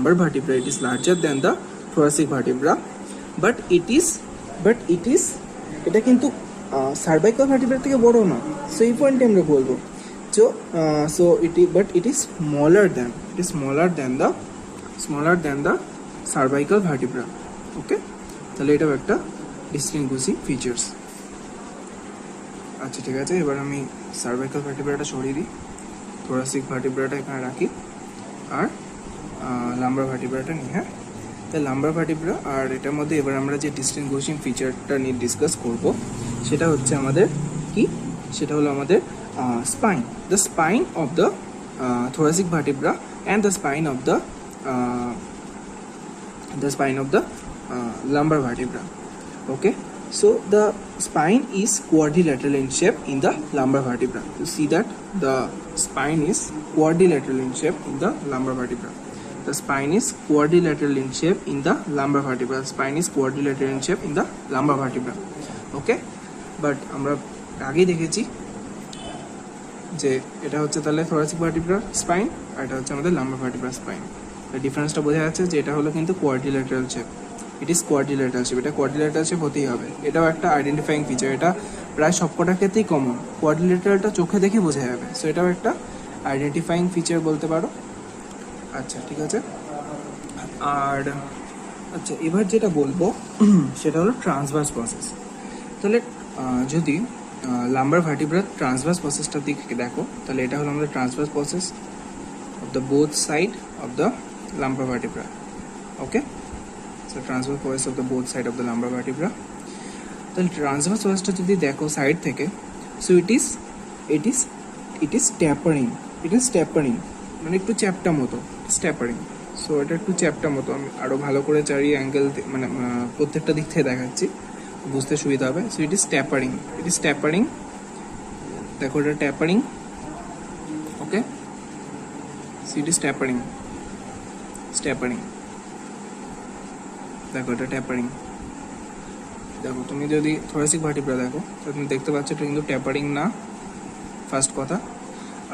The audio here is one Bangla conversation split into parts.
lumbar vertebra, it is larger than the thoracic vertebra, but it is এটা কিন্তু সার্ভাইকাল ভার্টিব্রা থেকে বড় না। সো এই পয়েন্টে আমরা বলবো so it is smaller than the cervical vertebra. ওকে, তাহলে এটাও একটা ডিস্টিংগুইশিং ফিচার্স। আচ্ছা ঠিক আছে, এবার আমি সার্ভাইকাল ভার্টিব্রাটা সরিয়ে দিই, থোরাসিক ভার্টিব্রাটা এখানে রাখি, আর লাম্বার ভার্টিব্রাটা নিই। হ্যাঁ, তাই লাম্বার ভার্টিব্রা আর এটার মধ্যে এবার আমরা যে ডিস্টিংগুইশিং ফিচারটা নিয়ে ডিসকাস করব সেটা হচ্ছে আমাদের কি, সেটা হলো আমাদের spine, the spine of the thoracic vertebra and the spine of the lumbar vertebra. Okay, so the spine is quadrilateral in shape in the lumbar vertebra. You see that the spine is quadrilateral in shape in the lumbar vertebra. The spine is quadrilateral in shape in the lumbar vertebra. Spine is quadrilateral in shape in the lumbar vertebra. Okay, but আমরা আগেই দেখেছি যে এটা হচ্ছে তাহলে থোরাসিক ভার্টিব্রার স্পাইন, আর এটা হচ্ছে আমাদের লাম্বার ভার্টিব্রার স্পাইন। ডিফারেন্সটা বোঝা যাচ্ছে যে এটা হলো কিন্তু quadrilateral shape, it is quadrilateral shape, এটা কোয়াড্রিল্যাটারাল শেপ হতেই হবে। এটাও একটা আইডেন্টিফাইং ফিচার, এটা প্রায় সবকটার ক্ষেত্রেই কমন, কোয়াড্রিল্যাটারালটা চোখে দেখে বোঝা যাবে। সো এটাও একটা আইডেন্টিফাইং ফিচার বলতে পারো। আচ্ছা ঠিক আছে, আর আচ্ছা এবার যেটা বলবো সেটা হলো ট্রান্সভার্স প্রসেস। তাহলে যদি লাম্বার ভার্টিব্রার ট্রান্সভার্স প্রসেসটার দিকে দেখো, তাহলে এটা হলো আমাদের transverse process of the both side of the lumber vertebra. Okay, so transverse process of the both side of the lumber vertebra. তাহলে ট্রান্সভার্স প্রসেসটা যদি দেখো সাইড থেকে, সো ইট ইজ ট্যাপারিং, মানে একটু চ্যাপটা মতো, ট্যাপারিং। সো এটা একটু চ্যাপটা মতো, আমি আরও ভালো করে চারি অ্যাঙ্গেল মানে প্রত্যেকটা দিক থেকে দেখাচ্ছি, বুঝতে সুবিধা হবে। সো ইট ইজ ট্যাপারিং, দেখো এটা tapering. Okay, so it is tapering, দেখো এটা ট্যাপারিং। দেখো তুমি যদি থোরাসিক ভার্টিব্রা দেখো, তুমি দেখতে পাচ্ছ এটা কিন্তু ট্যাপারিং না, ফার্স্ট কথা।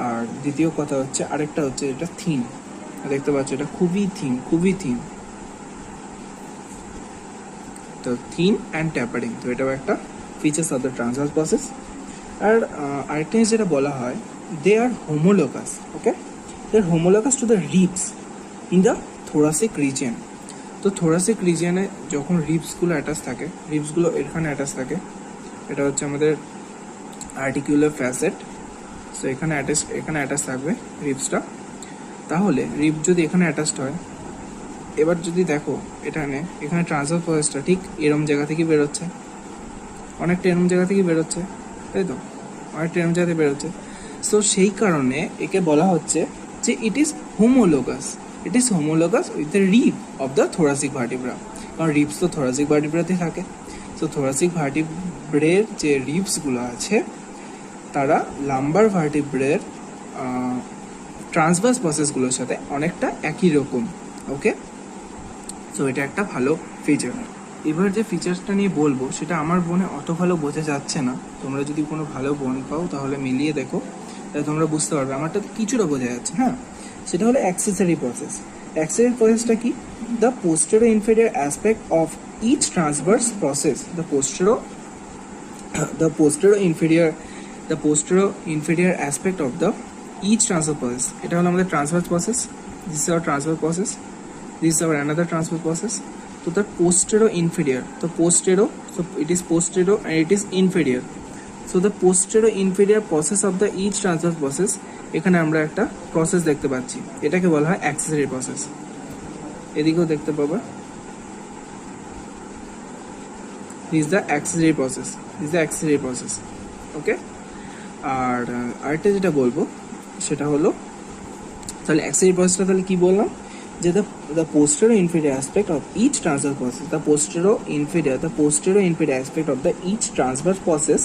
আর দ্বিতীয় কথা হচ্ছে আরেকটা হচ্ছে এটা থিন, দেখতে পাচ্ছ এটা খুবই থিন, তো থিন অ্যান্ড ট্যাপারিং। তো এটাও একটা features of the transverse process. আর আরেকটা জিনিস যেটা বলা হয়, they are homologous. Okay, they are homologous to the ribs in the thoracic region. তো থোরাসিক রিজিয়নে যখন রিবসগুলো অ্যাটাচ থাকে, রিবসগুলো এখানে অ্যাটাচ থাকে, এটা হচ্ছে আমাদের আর্টিকুলার ফ্যাসেট। সো এখানে অ্যাটাচ থাকবে রিবসটা। তাহলে রিব যদি এখানে অ্যাটাচড হয়, এবার যদি দেখো এখানে ট্রান্সভার্স প্রসেসটা ঠিক এরম জায়গা থেকে বেরোচ্ছে, অনেকটা এরম জায়গা থেকে বেরোচ্ছে, তাই তো, অনেকটা এরম জায়গা থেকে বেরোচ্ছে। সো সেই কারণে একে বলা হচ্ছে যে it is homologous with the rib of the thoracic vertebra, কারণ রিবস তো থোরাসিক ভার্টিব্রাতেই থাকে। সো থোরাসিক ভার্টিব্রের যে রিবসগুলো আছে তারা লাম্বার ভার্টিব্রের ট্রান্সভার্স প্রসেসগুলোর সাথে অনেকটা একই রকম। ওকে, সো এটা একটা ভালো ফিচার। এবার যে ফিচার্সটা নিয়ে বলবো সেটা আমার বোনে অত ভালো বোঝা যাচ্ছে না, তোমরা যদি কোনো ভালো বোন পাও তাহলে মিলিয়ে দেখো, তাহলে তোমরা বুঝতে পারবে। আমারটা কিছুটা বোঝা যাচ্ছে। হ্যাঁ, সেটা হলো অ্যাক্সেসরি প্রসেস। অ্যাক্সেসরি প্রসেসটা কি? The postero inferior aspect of each transverse process, the postero inferior aspect of the each transverse process. এটা হলো আমাদের transverse process, this is our transverse process, this is our another transverse process. So the posterior inferior, so it is posterior and it is inferior. So the posterior inferior process of the each transverse process, এখানে আমরা একটা প্রসেস দেখতে পাচ্ছি, এটাকে বলা হয় অ্যাক্সেসরি প্রসেস। এদিকেও দেখতে পাবো, this is the accessory process. ওকে, আর আরেকটা যেটা বলবো সেটা হলো, তাহলে অ্যাক্সেসরি প্রসেসটা তাহলে কি বললাম, যে the posterior inferior aspect of each transverse process, the posterior inferior aspect of the each transverse process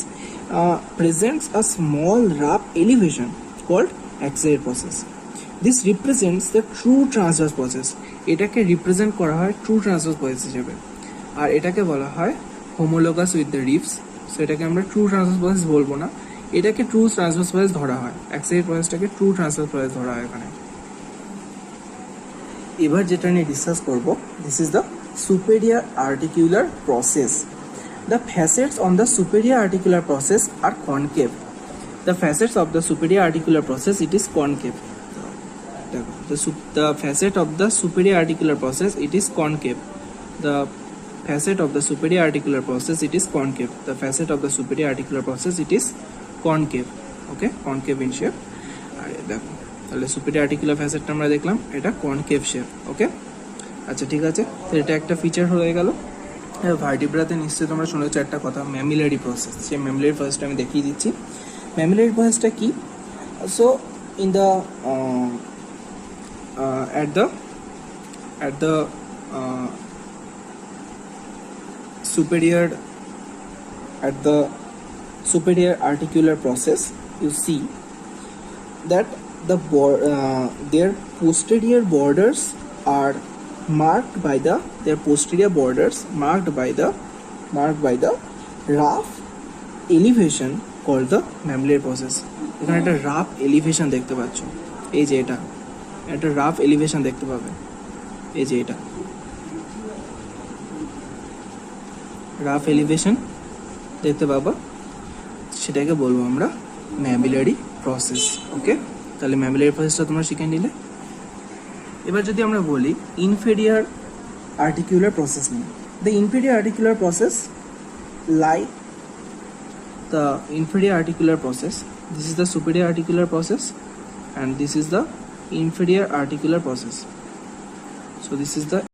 presents a small rough elevation called axillary process. This represents the true transverse process. এটাকে রিপ্রেজেন্ট করা হয় ট্রু ট্রান্সভার্স প্রসেস হিসেবে, আর এটাকে বলা হয় homologous with the ribs. So এটাকে আমরা ট্রু ট্রান্সভার্স প্রসেস বলবো না, এটাকে ট্রু ট্রান্সভার্স প্রসেস ধরা হয়, অ্যাক্সিলারি প্রসেসটাকে ট্রু ট্রান্সভার্স প্রসেস ধরা হয় এখানে। এবার যেটা নিয়ে ডিসকাস করব, this is the superior articular process. The facets on the superior articular process are concave. The facets of the superior articular process, it is concave. The facet of the superior articular process, it is concave. The facet of the superior articular process, it is concave. The facet of the superior articular process, it is concave. Okay, concave in shape. আর দেখো তাহলে সুপেরিয়র আর্টিকুলার ফ্যাসেটটা আমরা দেখলাম, এটা কনকেভ শেপ। ওকে, আচ্ছা ঠিক আছে, তো এটা একটা ফিচার হয়ে গেল। ভার্টিব্রাতে নিশ্চয়ই তোমরা শুনেছো একটা কথা, ম্যামিলারি প্রসেস। সেই ম্যামিলারি প্রসেসটা আমি দেখিয়ে দিচ্ছি। ম্যামিলারি প্রসেসটা কি? So in the at the superior articular process, you see that their posterior borders are marked by the rough elevation called the mammillary process. এখানে একটা রাফ এলিভেশন দেখতে পাচ্ছ, এই যে এটা একটা রাফ এলিভেশন দেখতে পাবে, এই যে এটা রাফ এলিভেশন দেখতে পাবো, সেটাকে বলবো আমরা ম্যামিলারি প্রসেস। ওকে, তাহলে ম্যামিলারি প্রসেসটা তোমরা শিখে নিলে। এবার যদি আমরা বলি ইনফেরিয়র আর্টিকুলার প্রসেস নিয়ে, the inferior articular process the inferior articular process. This is the superior articular process and this is the inferior articular process. So this is the